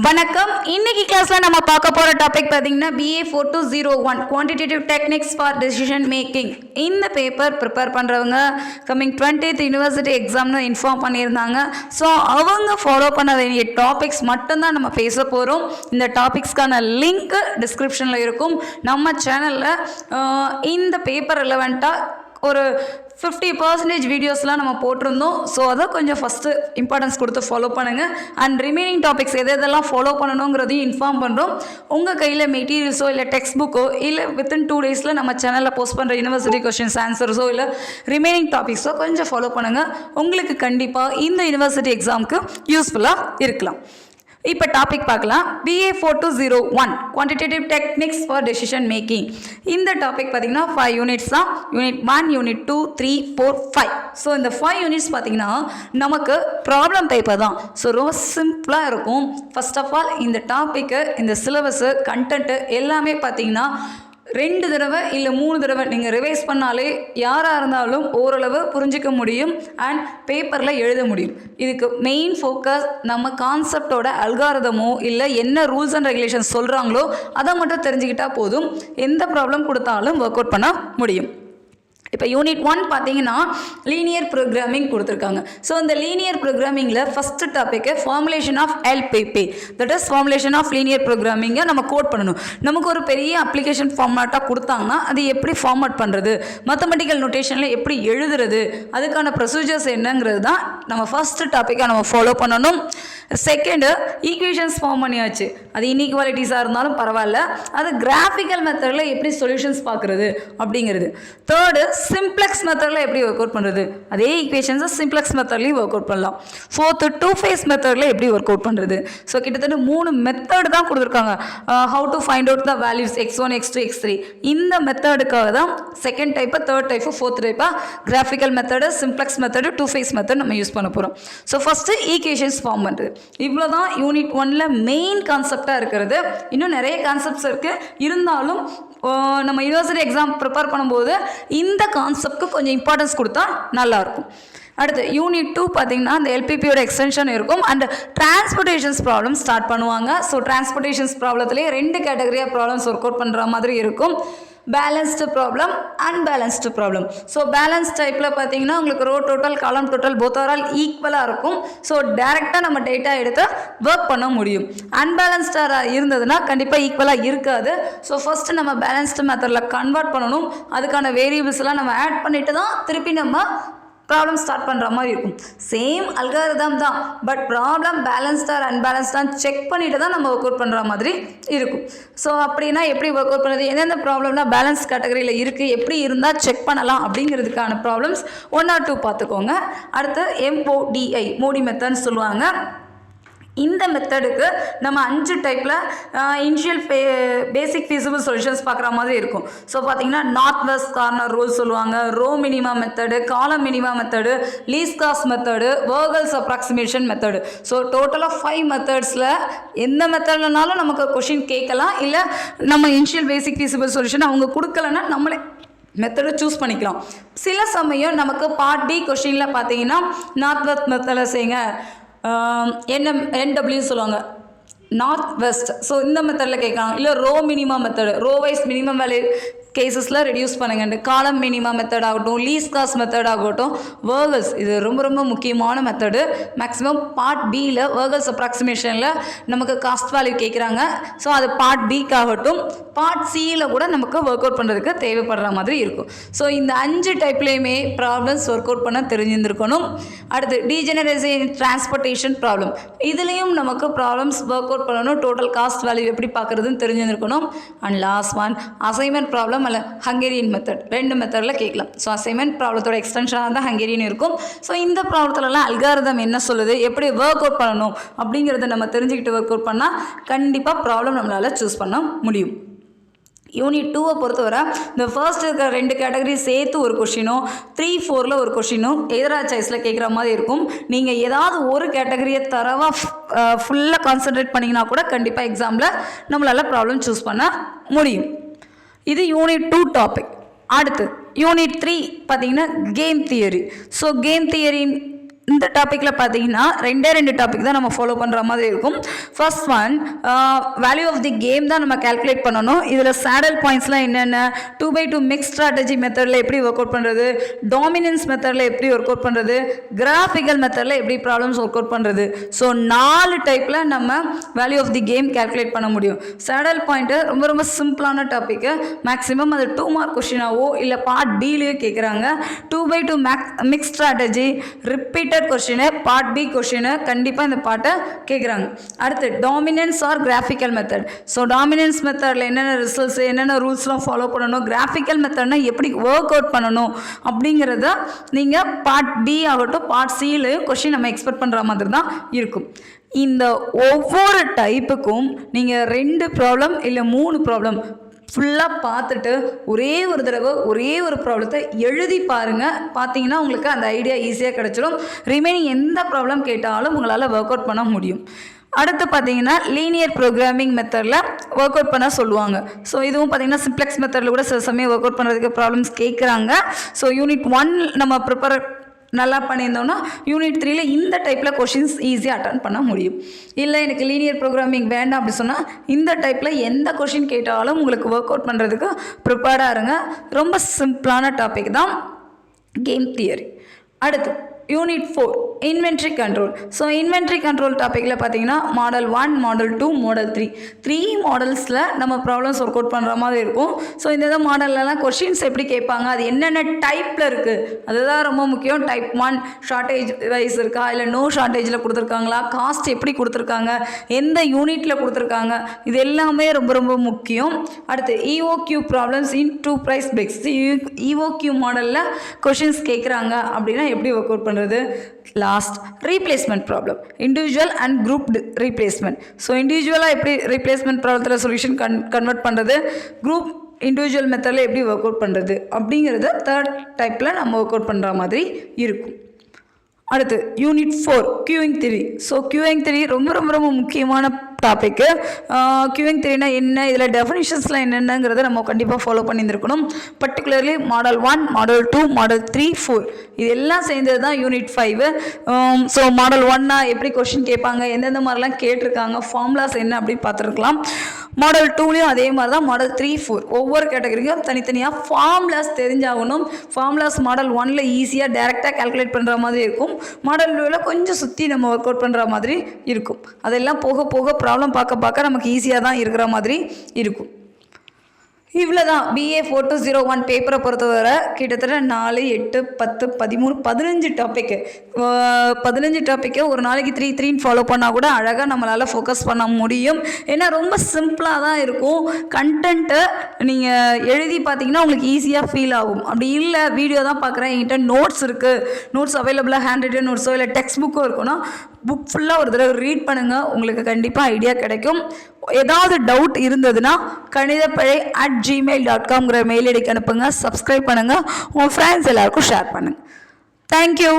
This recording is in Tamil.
வணக்கம். இன்னைக்கு கிளாஸ்ல நம்ம பார்க்க போற டாபிக் பாத்தீங்கன்னா BA 4201 quantitative techniques for decision making. இந்த பேப்பர் ப்ரிப்பேர் பண்றவங்க கம்மிங் 20th யூனிவர்சிட்டி எக்ஸாம்னு இன்ஃபார்ம் பண்ணியிருந்தாங்க. ஸோ அவங்க ஃபாலோ பண்ண வேண்டிய டாபிக்ஸ் மட்டும்தான் நம்ம பேச போகிறோம். இந்த டாபிக்ஸ்க்கான லிங்க் டிஸ்கிரிப்ஷனில் இருக்கும். நம்ம சேனலில் இந்த பேப்பர் ரிலவெண்ட்டாக ஒரு 50% வீடியோஸ்லாம் நம்ம போட்டிருந்தோம். ஸோ அதை கொஞ்சம் ஃபஸ்ட்டு இம்பார்ட்டன்ஸ் கொடுத்து ஃபாலோ பண்ணுங்கள். அண்ட் ரிமைனிங் டாபிக்ஸ் எதெல்லாம் ஃபாலோ பண்ணணுங்கிறதையும் இன்ஃபார்ம் பண்ணுறோம். உங்கள் கையில் மெட்டீரியல்ஸோ இல்லை டெக்ஸ்ட் புக்கோ இல்லை வித்தின் 2 days நம்ம சேனலில் போஸ்ட் பண்ணுற யூனிவர்சிட்டி கொஸ்டின்ஸ் ஆன்சர்ஸோ இல்லை ரிமைனிங் டாபிக்ஸோ கொஞ்சம் ஃபாலோ பண்ணுங்கள். உங்களுக்கு கண்டிப்பாக இந்த யூனிவர்சிட்டி எக்ஸாமுக்கு யூஸ்ஃபுல்லாக இருக்கலாம். இப்போ டாபிக் பார்க்கலாம். BA 4201 quantitative techniques for decision making. இந்த டாபிக் பார்த்தீங்கன்னா 5 யூனிட்ஸ் தான். Unit 1, unit 2, 3, 4, 5. ஸோ இந்த 5 யூனிட்ஸ் பார்த்தீங்கன்னா நமக்கு ப்ராப்ளம் பேப்பர் தான். ஸோ ரொம்ப சிம்பிளாக இருக்கும். ஃபர்ஸ்ட் ஆஃப் ஆல் இந்த டாப்பிக்கு, இந்த சிலபஸு, கண்டென்ட்டு எல்லாமே பார்த்தீங்கன்னா 2 தடவை இல்லை 3 தடவை நீங்கள் ரிவைஸ் பண்ணாலே யாராக இருந்தாலும் ஓரளவு புரிஞ்சிக்க முடியும் அண்ட் பேப்பரில் எழுத முடியும். இதுக்கு மெயின் ஃபோக்கஸ் நம்ம கான்செப்டோட அல்காரிதமோ இல்லை என்ன ரூல்ஸ் அண்ட் ரெகுலேஷன்ஸ் சொல்கிறாங்களோ அதை மட்டும் தெரிஞ்சுக்கிட்டால் போதும். எந்த ப்ராப்ளம் கொடுத்தாலும் ஒர்க் அவுட் பண்ண முடியும். இப்போ யூனிட் 1 பார்த்தீங்கன்னா லீனியர் ப்ரோக்ராமிங் கொடுத்துருக்காங்க. ஸோ இந்த லீனியர் ப்ரோக்ராமிங்கில் first topic formulation of LPP, that is formulation of linear ப்ரோக்ராமிங்கை நம்ம கோட் பண்ணணும். நமக்கு ஒரு பெரிய அப்ளிகேஷன் ஃபார்மேட்டாக கொடுத்தாங்கன்னா அது எப்படி ஃபார்மேட் பண்ணுறது, மேத்தமெட்டிக்கல் நோட்டேஷனில் எப்படி எழுதுறது, அதுக்கான ப்ரொசீஜர்ஸ் என்னங்கிறது தான் நம்ம ஃபஸ்ட்டு டாப்பிக்காக நம்ம ஃபாலோ பண்ணணும். செகண்டு ஈக்குவேஷன்ஸ் ஃபார்ம் பண்ணியாச்சு. அது இன்இக்வாலிட்டிஸாக இருந்தாலும் பரவாயில்ல, அது கிராஃபிக்கல் மெத்தடில் எப்படி சொல்யூஷன்ஸ் பார்க்குறது அப்படிங்கிறது. தேர்டு சிம்ப்ளெக்ஸ் மெத்தடில் எப்படி ஒர்க் அவுட் பண்ணுறது, அதே ஈக்குவேஷன்ஸை சிம்ப்ளெக்ஸ் மெத்தட்லையும் ஒர்க் அவுட் பண்ணலாம். ஃபோர்த்து 2 phase மெத்தடில் எப்படி ஒர்க் அவுட் பண்ணுறது. ஸோ கிட்டத்தட்ட 3 மெத்தட் தான் கொடுத்துருக்காங்க. How to find out the values x1, x2, x3. இந்த மெத்தடுக்காக தான் second type, third type, fourth டைப்பாக graphical method, simplex method, 2 phase method நம்ம யூஸ் பண்ண போகிறோம். ஸோ ஃபஸ்ட்டு ஈக்குவேஷன்ஸ் ஃபார்ம் பண்ணுறது. இவ்வளோ தான் யூனிட் 1ல் மெயின் கான்செப்டாக இருக்கிறது. இன்னும் நிறைய கான்செப்ட்ஸ் இருக்குது. இருந்தாலும் நம்ம யூனிவர்சிட்டி எக்ஸாம் ப்ரிப்பேர் பண்ணும்போது இந்த கான்செப்ட்க்கு கொஞ்சம் இம்பார்ட்டன்ஸ் கொடுத்தா நல்லாயிருக்கும். அடுத்து யூனிட் 2 பார்த்தீங்கன்னா அந்த LPPயோட எக்ஸ்டென்ஷன் இருக்கும் அண்ட் டிரான்ஸ்போர்ட்டேஷன்ஸ் ப்ராப்ளம் ஸ்டார்ட் பண்ணுவாங்க. ஸோ டிரான்ஸ்போர்ட்டேஷன்ஸ் ப்ராப்ளத்துலேயே 2 கேட்டகரியாக ப்ராப்ளம்ஸ் ஒர்க் அவுட் பண்ணுற மாதிரி இருக்கும். Balanced problem, unbalanced problem. So balance டைப்பில் பார்த்தீங்கன்னா உங்களுக்கு row total, column total both are all ஈக்குவலாக இருக்கும். ஸோ டேரெக்டாக நம்ம டேட்டா எடுத்து ஒர்க் பண்ண முடியும். அன்பேலன்ஸ்டாக இருந்ததுன்னா கண்டிப்பாக ஈக்குவலாக இருக்காது. ஸோ ஃபஸ்ட்டு நம்ம பேலன்ஸ்டு மெத்தடில் கன்வெர்ட் பண்ணணும். அதுக்கான வேரியபிள்ஸ்லாம் நம்ம ஆட் பண்ணிட்டு தான் திருப்பி நம்ம ப்ராப்ளம் ஸ்டார்ட் பண்ணுற மாதிரி இருக்கும். சேம் அல்காரிதம் தான், பட் ப்ராப்ளம் பேலன்ஸ்டாக அன்பேலன்ஸ்டாக செக் பண்ணிட்டு தான் நம்ம ஒர்க் அவுட் பண்ணுற மாதிரி இருக்கும். ஸோ அப்படின்னா எப்படி ஒர்க் அவுட் பண்ணுறது, எந்தெந்த ப்ராப்ளம்னா பேலன்ஸ் கேட்டகரியில் இருக்குது, எப்படி இருந்தால் செக் பண்ணலாம் அப்படிங்கிறதுக்கான ப்ராப்ளம்ஸ் 1 or 2 பார்த்துக்கோங்க. அடுத்து MODI, மோடி மெத்தட்னு சொல்லுவாங்க. இந்த மெத்தடுக்கு நம்ம 5 டைப்பில் இனிஷியல் பேசிக் ஃபீஸிபிள் சொல்யூஷன்ஸ் பார்க்குற மாதிரி இருக்கும். ஸோ பார்த்தீங்கன்னா நார்த் வெஸ்ட் கார்னர் ரூல் சொல்லுவாங்க, row minima method, column minima method, least cost method, Vogel's approximation method. So டோட்டலாக 5 மெத்தட்ஸில் எந்த மெத்தட்லனாலும் நமக்கு கொஷின் கேட்கலாம். இல்லை நம்ம இனிஷியல் பேசிக் ஃபீஸிபிள் சொல்யூஷன் அவங்க கொடுக்கலன்னா நம்மளே மெத்தடை சூஸ் பண்ணிக்கலாம். சில சமயம் நமக்கு பார்ட் B கொஷினில் பார்த்தீங்கன்னா நார்த் வெஸ்ட் மெத்தடில் செய்யுங்க, NW சொல்லுவாங்க, நார்த் வெஸ்ட். ஸோ இந்த மெத்தடில் கேட்கலாம். இல்லை row minima method, row wise minimum value கேசஸில் ரெடியூஸ் பண்ணுங்க. காலம் மினிமா மெத்தட் ஆகட்டும், லீஸ்ட் காஸ்ட் மெத்தட் ஆகட்டும், வேர்கல்ஸ் இது ரொம்ப ரொம்ப முக்கியமான மெத்தடு. மேக்ஸிமம் பார்ட் Bயில் வேர்கல்ஸ் அப்ராக்சிமேஷனில் நமக்கு காஸ்ட் வேல்யூ கேட்குறாங்க. ஸோ அது பார்ட் Bக்காகட்டும், பார்ட் Cயில் கூட நமக்கு ஒர்க் அவுட் பண்ணுறதுக்கு தேவைப்படுற மாதிரி இருக்கும். ஸோ இந்த 5 டைப்லேயுமே ப்ராப்ளம்ஸ் ஒர்க் அவுட் பண்ண தெரிஞ்சிருந்துருக்கணும். அடுத்து டீஜெனரேஷன் டிரான்ஸ்போர்ட்டேஷன் ப்ராப்ளம், இதுலேயும் நமக்கு ப்ராப்ளம்ஸ் ஒர்க் அவுட் பண்ணணும். டோட்டல் காஸ்ட் வேல்யூ எப்படி பார்க்குறதுன்னு தெரிஞ்சிருக்கணும். And last one assignment problem அல்ல ஹங்கேரியன் மெத்தட். 2 மெத்தடில் கேட்கலாம். ஸோ அசைன்மெண்ட் ப்ராப்ளத்தோட எக்ஸ்டென்ஷனாக தான் ஹங்கேரியன் இருக்கும். ஸோ இந்த ப்ராப்ளத்துலலாம் அல்காரிதம் என்ன சொல்லுது, எப்படி ஒர்க் அவுட் பண்ணணும் அப்படிங்கிறத நம்ம தெரிஞ்சுக்கிட்டு ஒர்க் அவுட் பண்ணால் கண்டிப்பாக ப்ராப்ளம் நம்மளால் சூஸ் பண்ண முடியும். யூனிட் 2 பொறுத்தவரை இந்த ஃபர்ஸ்ட் இருக்கிற 2 கேட்டகரி சேர்த்து ஒரு கொஷினும் 3, 4ல் ஒரு கொஷினும் எதிராக சாய்ஸில் கேட்குற மாதிரி இருக்கும். நீங்கள் ஏதாவது ஒரு கேட்டகரியை தரவாக ஃபுல்லாக கான்சன்ட்ரேட் பண்ணிங்கன்னா கூட கண்டிப்பாக எக்ஸாமில் நம்மளால் ப்ராப்ளம் சூஸ் பண்ண முடியும். இது யூனிட் 2 டாபிக். அடுத்து யூனிட் 3 பார்த்தீங்கன்னா game theory. So game theory இந்த டாப்பிக்கில் பார்த்தீங்கன்னா ரெண்டு டாபிக் தான் நம்ம ஃபாலோ பண்ணுற மாதிரி இருக்கும். First one value of the game தான் நம்ம கால்குலேட் பண்ணணும். இதில் சேடல் பாயிண்ட்ஸ்லாம் என்னென்ன, 2x2 மிக்ஸ் ஸ்ட்ராட்டஜி மெத்தடில் எப்படி ஒர்க் அவுட் பண்ணுறது, டாமினன்ஸ் மெத்தடில் எப்படி ஒர்க் அவுட் பண்ணுறது, கிராஃபிக்கல் மெத்தடில் எப்படி ப்ராப்ளம்ஸ் ஒர்க் அவுட் பண்ணுறது. ஸோ 4 டைப்பில் நம்ம value of the game calculate பண்ண முடியும். சேடல் பாயிண்ட்டு ரொம்ப ரொம்ப சிம்பிளான டாப்பிக்கு. மேக்ஸிமம் அது 2 மார்க் கொஷினாவோ இல்லை பார்ட் பிலேயோ கேட்குறாங்க. 2x2 mix strategy repeated question, part B question கண்டிப்பாக இந்த பாட்டை கேட்குறாங்க. அடுத்து dominance or graphical method. So dominance மெத்தடில் என்னென்ன ரிசல்ட்ஸ், என்னென்ன ரூல்ஸ்லாம் ஃபாலோ பண்ணணும், கிராஃபிக்கல் மெத்தட்னா எப்படி ஒர்க் அவுட் பண்ணணும் அப்படிங்கிறத நீங்கள் பார்ட் பி ஆகட்டும் பார்ட் சிலையும் கொஸ்டின் நம்ம எக்ஸ்பெக்ட் பண்ணுற மாதிரி தான் இருக்கும். இந்த ஒவ்வொரு டைப்புக்கும் நீங்கள் 2 ப்ராப்ளம் இல்லை 3 ப்ராப்ளம் ஃபுல்லாக பார்த்துட்டு ஒரே ஒரு தடவை ஒரே ஒரு ப்ராப்ளத்தை எழுதி பாருங்கள். பார்த்தீங்கன்னா உங்களுக்கு அந்த ஐடியா ஈஸியாக கிடச்சிடும். ரிமைனிங் எந்த ப்ராப்ளம் கேட்டாலும் உங்களால் ஒர்க் அவுட் பண்ண முடியும். அடுத்து பார்த்தீங்கன்னா லீனியர் ப்ரோக்ராமிங் மெத்தடில் ஒர்க் அவுட் பண்ண சொல்லுவாங்க. ஸோ இதுவும் பார்த்தீங்கன்னா சிம்ப்ளெக்ஸ் மெத்தடில் கூட சில சமயம் ஒர்க் அவுட் பண்ணுறதுக்கு ப்ராப்ளம்ஸ் கேட்குறாங்க. ஸோ யூனிட் 1 நம்ம ப்ரிப்பேர் நல்லா பண்ணியிருந்தோம்னா யூனிட் 3ல இந்த டைப்பில் கொஷின்ஸ் ஈஸியாக அட்டன் பண்ண முடியும். இல்லை எனக்கு லீனியர் ப்ரோக்ராமிங் வேண்டாம் அப்படி சொன்னால் இந்த டைப்பில் எந்த கொஷின் கேட்டாலும் உங்களுக்கு ஒர்க் அவுட் பண்ணுறதுக்கு ப்ரிப்பேர்டாக இருங்க. ரொம்ப சிம்பிளான டாபிக் தான் கேம் தியரி. அடுத்து unit 4 inventory control. So inventory control டாப்பிக்கில் பார்த்தீங்கன்னா மாடல் 1, மாடல் 2, மாடல் 3 மாடல்ஸில் நம்ம ப்ராப்ளம்ஸ் ஒர்க் அவுட் பண்ணுற மாதிரி இருக்கும். ஸோ இந்த மாடல்லலாம் கொஷின்ஸ் எப்படி கேட்பாங்க, அது என்னென்ன டைப்பில் இருக்குது அதுதான் ரொம்ப முக்கியம். டைப் 1 ஷார்ட்டேஜ் வைஸ் இருக்கா, இல்லை நோ ஷார்ட்டேஜில் கொடுத்துருக்காங்களா, காஸ்ட் எப்படி கொடுத்துருக்காங்க, எந்த யூனிட்டில் கொடுத்துருக்காங்க, இது எல்லாமே ரொம்ப ரொம்ப முக்கியம். அடுத்து EOQ problems in 2 price fix. EOQ மாடலில் கொஷின்ஸ் கேட்குறாங்க அப்படின்னா எப்படி ஒர்க் அவுட் பண்ணுறது. Last replacement problem, individual and group replacement. So இண்டிவிஜுவலாக எப்படி ரீப்ளேஸ்மெண்ட் ப்ராப்ளத்தில் சொல்யூஷன் கன்வெர்ட் பண்ணுறது, குரூப் இண்டிவிஜுவல் மெத்தடில் எப்படி ஒர்க் அவுட் பண்ணுறது அப்படிங்கிறத 3rd டைப்பில் நம்ம ஒர்க் அவுட் பண்ணுற மாதிரி இருக்கும். அடுத்து unit 4 queuing theory. So queuing theory ரொம்ப ரொம்ப ரொம்ப முக்கியமான டாப்பிக்கு. கியூயிங் தியரினா என்ன, இதில் டெஃபினிஷன்ஸ்லாம் என்னென்னங்கிறத நம்ம கண்டிப்பாக ஃபாலோ பண்ணியிருந்துருக்கணும். பர்டிகுலர்லி மாடல் 1, மாடல் 2, மாடல் 3, 4 இது எல்லாம் சேர்ந்தது தான் யூனிட் 5. ஸோ மாடல் 1னா எப்படி கொஷின் கேட்பாங்க, எந்தெந்த மாதிரிலாம் கேட்டிருக்காங்க, ஃபார்முலாஸ் என்ன அப்படின்னு பார்த்துருக்கலாம். மாடல் 2லேயும் அதே மாதிரி தான். மாடல் 3, 4 ஒவ்வொரு கேட்டகரிக்கும் தனித்தனியாக ஃபார்முலாஸ் தெரிஞ்சாகணும். ஃபார்முலாஸ் மாடல் 1ல் ஈஸியாக டைரெக்டாக கால்குலேட் பண்ணுற மாதிரி இருக்கும். மாடல் 2ல் கொஞ்சம் சுற்றி நம்ம ஒர்க் அவுட் பண்ணுற மாதிரி இருக்கும். அதெல்லாம் போக போக ப்ராப்ளம் பார்க்க நமக்கு ஈஸியாக தான் இருக்கிற மாதிரி இருக்கும். இவ்வளோ தான் BA 4201 பேப்பரை பொறுத்தவரை கிட்டத்தட்ட 4, 8, 10, 13, 15 டாப்பிக்கு. 15 டாப்பிக்கை ஒரு நாளைக்கு 3 ஃபாலோ பண்ணால் கூட அழகாக நம்மளால் ஃபோக்கஸ் பண்ண முடியும். ஏன்னா ரொம்ப சிம்பிளாக தான் இருக்கும். கண்டென்ட்டை நீங்கள் எழுதி பார்த்தீங்கன்னா உங்களுக்கு ஈஸியாக ஃபீல் ஆகும். அப்படி இல்லை வீடியோ தான் பார்க்குறேன், என்கிட்ட நோட்ஸ் இருக்குது, நோட்ஸ் அவைலபிளாக ஹேண்ட் ரிட்டன் நோட்ஸோ இல்லை டெக்ஸ்ட் புக்கோ இருக்குன்னா புக் ஃபுல்லாக ஒரு தடவை ரீட் பண்ணுங்கள், உங்களுக்கு கண்டிப்பாக ஐடியா கிடைக்கும். ஏதாவது டவுட் இருந்ததுன்னா kanidapazhai@gmail.com மெயில் ஐடிக்கு அனுப்புங்க. சப்ஸ்கிரைப் பண்ணுங்கள், உங்கள் ஃப்ரெண்ட்ஸ் எல்லாருக்கும் ஷேர் பண்ணுங்கள். தேங்க்யூ.